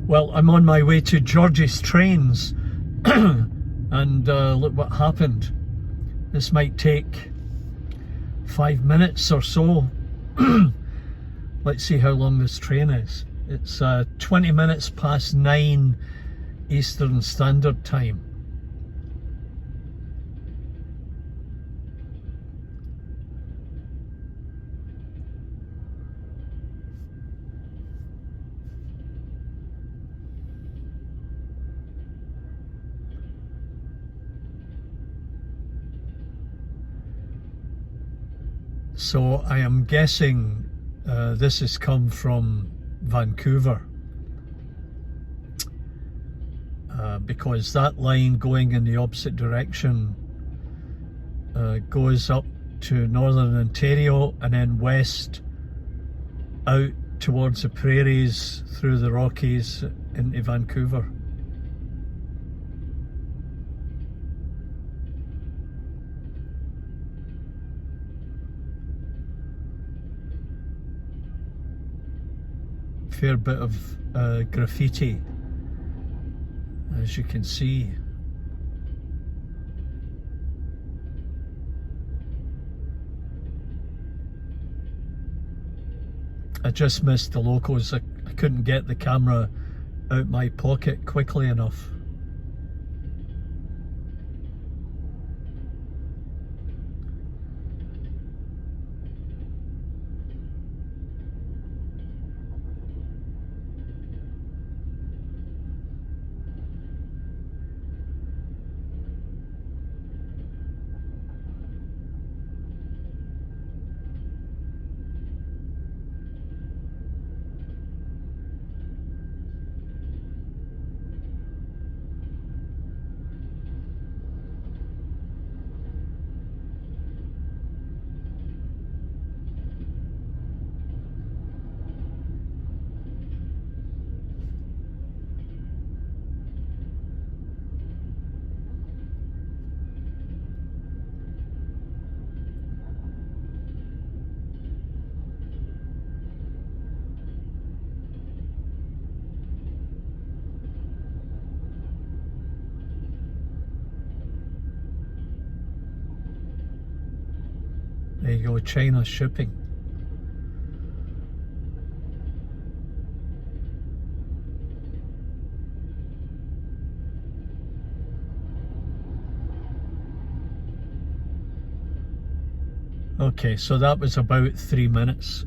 Well, I'm on my way to George's Trains and look what happened. This might take 5 minutes or so. Let's see how long this train is. It's 20 minutes past 9 Eastern Standard Time. So I am guessing this has come from Vancouver, because that line going in the opposite direction goes up to northern Ontario and then west out towards the prairies through the Rockies into Vancouver. Fair bit of graffiti, as you can see. I just missed the locals. I couldn't get the camera out my pocket quickly enough. There you go, China shipping. Okay, so that was about 3 minutes.